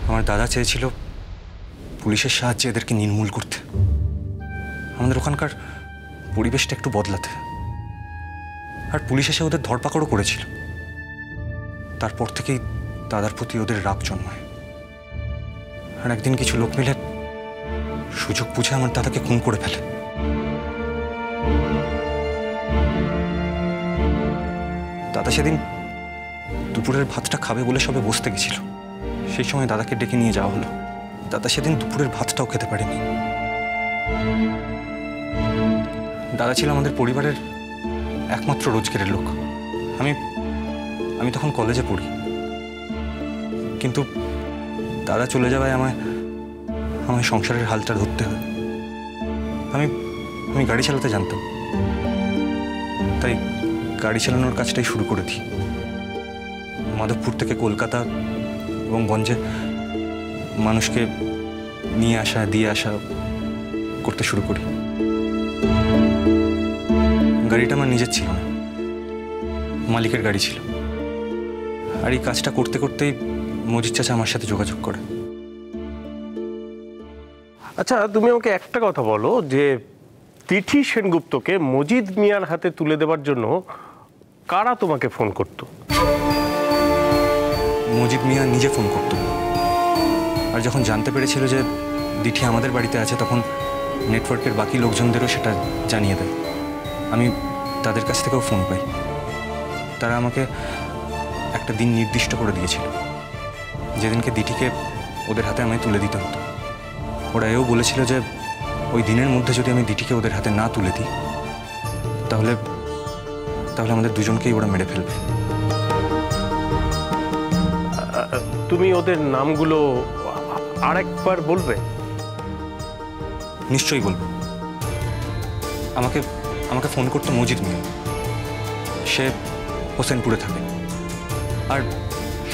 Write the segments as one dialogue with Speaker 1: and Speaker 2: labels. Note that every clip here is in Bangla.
Speaker 1: আমার দাদা চেয়েছিল পুলিশের সাহায্যে এদেরকে নির্মূল করতে, আমাদের ওখানকার পরিবেশটা একটু বদলাতে। আর পুলিশ এসে ওদের ধরপাকড়ও করেছিল। তারপর থেকেই দাদার প্রতি ওদের রাগ জন্মায়। আর একদিন কিছু লোক মিলে সুযোগ বুঝে আমার দাদাকে খুন করে ফেলে। দাদা সেদিন দুপুরের ভাতটা খাবে বলে সবে বসতে গেছিল। সেই সময় দাদাকে ডেকে নিয়ে যাওয়া হলো। দাদা সেদিন দুপুরের ভাতটাও খেতে পারেনি। দাদা ছিল আমাদের পরিবারের একমাত্র রোজগারের লোক। আমি তখন কলেজে পড়ি, কিন্তু দাদা চলে যাওয়ায় আমায় সংসারের হালটা ধরতে হয়। আমি গাড়ি চালাতে জানতাম, তাই গাড়ি চালানোর কাজটাই শুরু করে দিই। মাধবপুর থেকে কলকাতা এবং গঞ্জে মানুষকে নিয়ে আসা দিয়ে আসা করতে শুরু করি। গাড়িটা আমার নিজের ছিল না, মালিকের গাড়ি ছিল। আর এই কাজটা করতে করতেই মজিদ চাচা আমার সাথে যোগাযোগ করে।
Speaker 2: আচ্ছা, তুমি আমাকে একটা কথা বলো যে তিথি সেনগুপ্তকে মজিদ মিয়ার হাতে তুলে দেওয়ার জন্য কারা তোমাকে ফোন করতো?
Speaker 1: মজিদ মিয়া নিজে ফোন করত। আর যখন জানতে পেরেছিল যে দিঠি আমাদের বাড়িতে আছে, তখন নেটওয়ার্কের বাকি লোকজনদেরও সেটা জানিয়ে দেয়। আমি তাদের কাছ থেকেও ফোন পাই। তারা আমাকে একটা দিন নির্দিষ্ট করে দিয়েছিল, যেদিনকে দিঠিকে ওদের হাতে আমায় তুলে দিতে হতো। ওরা এও বলেছিল যে ওই দিনের মধ্যে যদি আমি দিঠিকে ওদের হাতে না তুলে দিই, তাহলে আমাদের দুজনকেই ওরা মেরে ফেলবে।
Speaker 2: তুমি ওদের নামগুলো আরেকবার বলবে?
Speaker 1: নিশ্চয়ই বলবো। আমাকে ফোন করতো মজিদ মিয়া। সে হোসেনপুরে থাকে। আর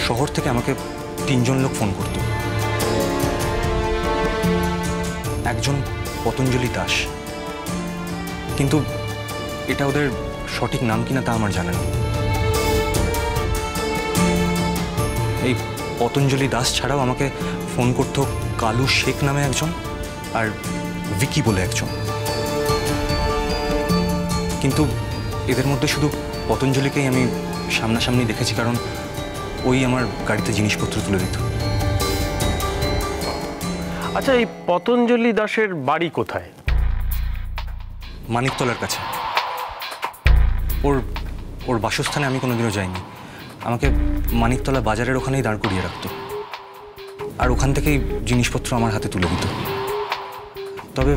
Speaker 1: শহর থেকে আমাকে 3 জন লোক ফোন করত। একজন পতঞ্জলি দাস, কিন্তু এটা ওদের সঠিক নাম কিনা তা আমার জানা নেই। এই পতঞ্জলি দাস ছাড়াও আমাকে ফোন করতো কালু শেখ নামে একজন, আর ভিকি বলে একজন। কিন্তু এদের মধ্যে শুধু পতঞ্জলিকেই আমি সামনাসামনি দেখেছি, কারণ ওই আমার গাড়িতে জিনিসপত্র তুলে দিত।
Speaker 2: আচ্ছা, এই পতঞ্জলি দাসের বাড়ি কোথায়?
Speaker 1: মানিকতলার কাছে। ওর বাসস্থানে আমি কোনোদিনও যাইনি। আমাকে মানিকতলা বাজারের ওখানেই দাঁড় করিয়ে রাখতো, আর ওখান থেকেই জিনিসপত্র আমার হাতে তুলে দিত। তবে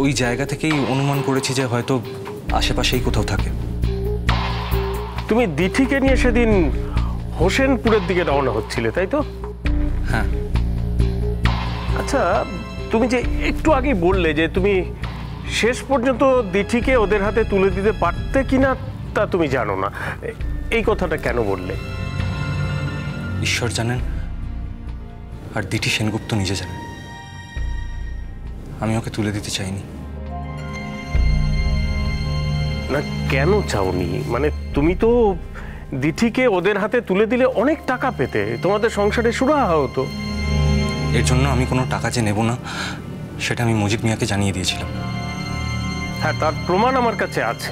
Speaker 1: ওই জায়গা থেকেই অনুমান করেছি যে হয়তো আশেপাশেই কোথাও থাকে।
Speaker 2: তুমি দিঠিকে নিয়ে সেদিন হোসেনপুরের দিকে রওনা হচ্ছিলে, তাই তো?
Speaker 1: হ্যাঁ।
Speaker 2: আচ্ছা, তুমি যে একটু আগেই বললে যে তুমি শেষ পর্যন্ত দিঠিকে ওদের হাতে তুলে দিতে পারতে কিনা তা তুমি জানো না, এই কথাটা কেন বললে?
Speaker 1: ঈশ্বর জানেন, আর দিঠি সেনগুপ্ত নিজে জানেন। আমি ওকে তুলে দিতে চাইনি।
Speaker 2: না, কেন চাওনি? মানে তুমি তো দিঠিকে ওদের হাতে তুলে দিলে অনেক টাকা পেতে, তোমাদের সংসারে সুরাহা হতো।
Speaker 1: এর জন্য আমি কোনো টাকা যে নেব না, সেটা আমি মজিদ মিয়াকে জানিয়ে দিয়েছিলাম।
Speaker 2: হ্যাঁ, তার প্রমাণ আমার কাছে আছে।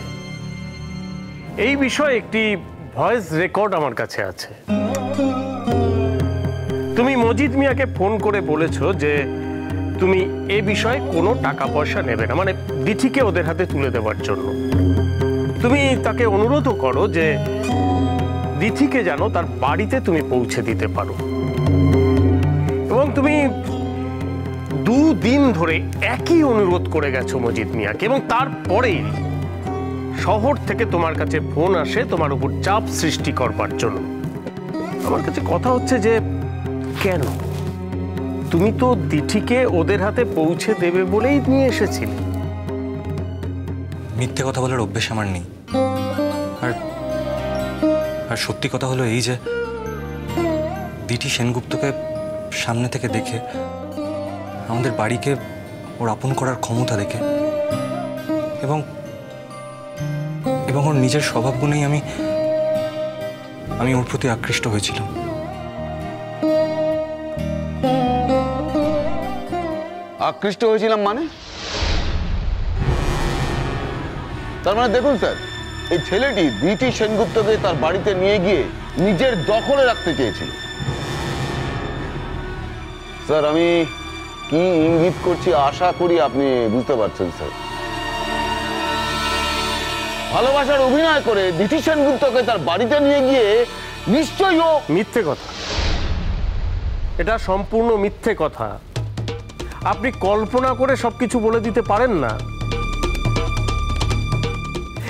Speaker 2: এই বিষয়ে একটি ভয়েস রেকর্ড আমার কাছে আছে। তুমি মজিদ মিয়াকে ফোন করে বলেছো যে তুমি এ বিষয়ে কোনো টাকা পয়সা নেবে না, মানে দিঠিকে ওদের হাতে তুলে দেওয়ার জন্য। তুমি তাকে অনুরোধও করো যে দিঠিকে যেন তার বাড়িতে তুমি পৌঁছে দিতে পারো, এবং তুমি 2 দিন ধরে একই অনুরোধ করে গেছো মজিদ মিয়াকে, এবং তারপরেই শহর থেকে তোমার কাছে ফোন আসে তোমার উপর চাপ সৃষ্টি করবার জন্য। আমার কাছে কথা হচ্ছে যে কেন? তুমি তো দিঠিকে ওদের হাতে পৌঁছে দেবে বলেই নিয়ে এসেছিলে।
Speaker 1: মিথ্যে কথা বলার অভ্যেস আমার নেই। আর সত্যি কথা হলো এই যে দিঠি সেনগুপ্তকে সামনে থেকে দেখে, আমাদের বাড়িকে ওর আপন করার ক্ষমতা দেখে, এবং ওর নিজের স্বভাব গুণেই আমি ওর প্রতি আকৃষ্ট হয়েছিলাম।
Speaker 3: আকৃষ্ট হয়েছিলাম মানে? তার মানে দেখুন স্যার, এই ছেলেটি দিঠি সেনগুপ্তকে তার বাড়িতে নিয়ে গিয়ে নিজের দখলে রাখতে চেয়েছিল। স্যার, আমি কি ইঙ্গিত করছি আশা করি আপনি বুঝতে পারছেন স্যার। ভালোবাসার অভিনয় করে দিঠি সেনগুপ্তকে তার বাড়িতে নিয়ে গিয়ে নিশ্চয়ই ও
Speaker 2: মিথ্যে কথা, এটা সম্পূর্ণ মিথ্যে কথা। আপনি কল্পনা করে সবকিছু বলে দিতে পারেন না।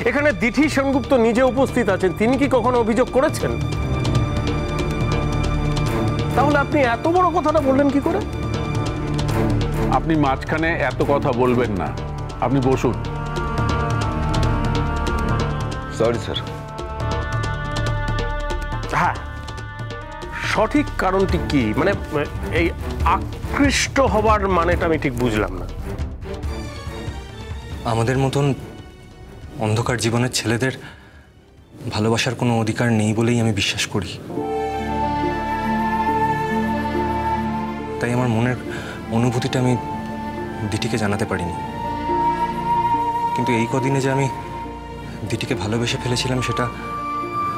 Speaker 2: এখানে দিঠি সেনগুপ্ত নিজে উপস্থিত আছেন, তিনি কি কখনো অভিযোগ করেছেন? তাহলে আপনি এত বড় কথাটা বললেন কি করে?
Speaker 4: আপনি মাঝখানে এত কথা বলবেন না, আপনি বসুন।
Speaker 3: Sorry sir.
Speaker 2: হ্যাঁ, সঠিক কারণটি কি? মানে এই আকৃষ্ট হবার মানেটা আমি ঠিক বুঝলাম না।
Speaker 1: আমাদের মতন অন্ধকার জীবনের ছেলেদের ভালোবাসার কোনো অধিকার নেই বলেই আমি বিশ্বাস করি। তাই আমার মনের অনুভূতিটা আমি দিঠিকে জানাতে পারিনি। কিন্তু এই কদিনে যে আমি দিঠিকে ভালোবেসে ফেলেছিলাম সেটা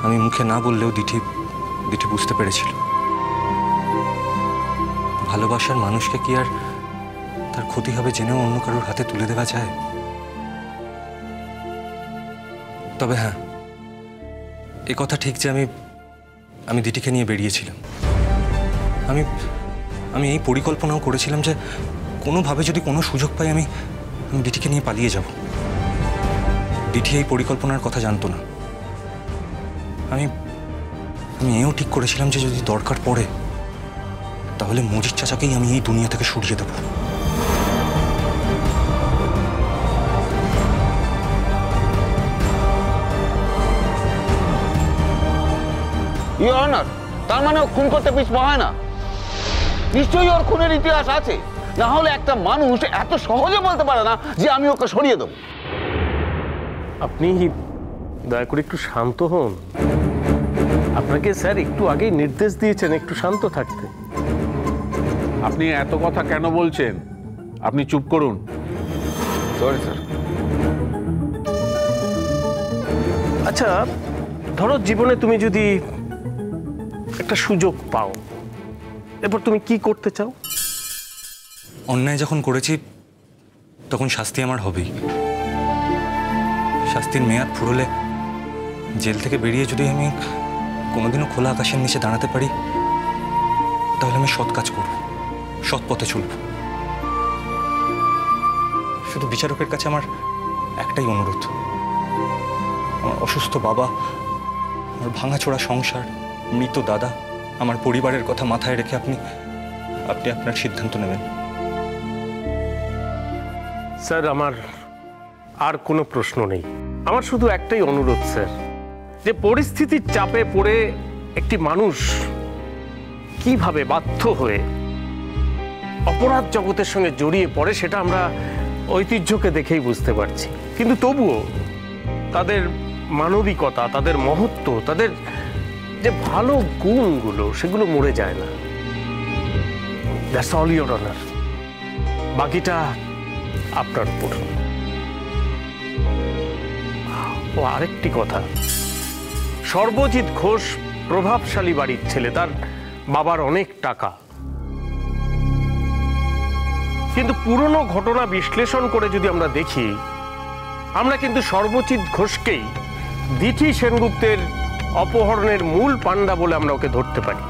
Speaker 1: আমি মুখে না বললেও দিঠি বুঝতে পেরেছিল। ভালোবাসার মানুষকে কি আর তার ক্ষতি হবে জেনেও অন্য কারোর হাতে তুলে দেওয়া যায়? তবে হ্যাঁ, এ কথা ঠিক যে আমি দিঠিকে নিয়ে বেরিয়েছিলাম। আমি এই পরিকল্পনাও করেছিলাম যে কোনোভাবে যদি কোনো সুযোগ পাই আমি দিঠিকে নিয়ে পালিয়ে যাব। দিঠি এই পরিকল্পনার কথা জানতো না। আমি এও ঠিক করেছিলাম যে যদি দরকার পড়ে তাহলে মজিদ চাচাকেই আমি এই দুনিয়া থেকে সরিয়ে দেব।
Speaker 3: ইওর অনার, তার মানে ও খুন করতে পিছপা হয় না? নিশ্চয়ই ওর খুনের ইতিহাস আছে, না হলে একটা মানুষ এত সহজে বলতে পারে না যে আমি ওকে সরিয়ে দেবো।
Speaker 2: আপনি দয়া করে একটু শান্ত হন। আপনাকে স্যার একটু আগেই নির্দেশ দিয়েছেন একটু শান্ত থাকতে।
Speaker 4: আপনি এত কথা কেন বলছেন? আপনি চুপ করুন।
Speaker 3: Sorry sir.
Speaker 2: আচ্ছা, ধরো জীবনে তুমি যদি একটা সুযোগ পাও, এরপর তুমি কি করতে চাও?
Speaker 1: অন্যায় যখন করেছি তখন শাস্তি আমার হবেই। শাস্তির মেয়াদ ফুরোলে জেল থেকে বেরিয়ে যদি আমি কোনোদিনও খোলা আকাশের নিচে দাঁড়াতে পারি তাহলে আমি সৎ কাজ করব, সৎ পথে চলব। শুধু বিচারকের কাছে আমার একটাই অনুরোধ, আমার অসুস্থ বাবা, আমার ভাঙাচোরা সংসার, মৃত দাদা, আমার পরিবারের কথা মাথায় রেখে আপনি আপনার সিদ্ধান্ত নেবেন।
Speaker 2: স্যার, আমার আর কোনো প্রশ্ন নেই। আমার শুধু একটাই অনুরোধ স্যার, যে পরিস্থিতির চাপে পড়ে একটি মানুষ কিভাবে বাধ্য হয়ে অপরাধ জগতের সঙ্গে জড়িয়ে পড়ে সেটা আমরা ঐতিহ্যকে দেখেই বুঝতে পারছি। কিন্তু তবুও তাদের মানবিকতা, তাদের মহত্ব, তাদের যে ভালো গুণগুলো সেগুলো মরে যায় না। That's all your honour. বাকিটা আপনার উপর। ও আরেকটি কথা, সর্বজিৎ ঘোষ প্রভাবশালী বাড়ির ছেলে, তার বাবার অনেক টাকা, কিন্তু পুরনো ঘটনা বিশ্লেষণ করে যদি আমরা দেখি, আমরা কিন্তু সর্বজিৎ ঘোষকেই দিঠি সেনগুপ্তের অপহরণের মূল পাণ্ডা বলে আমরা ওকে ধরতে পারি।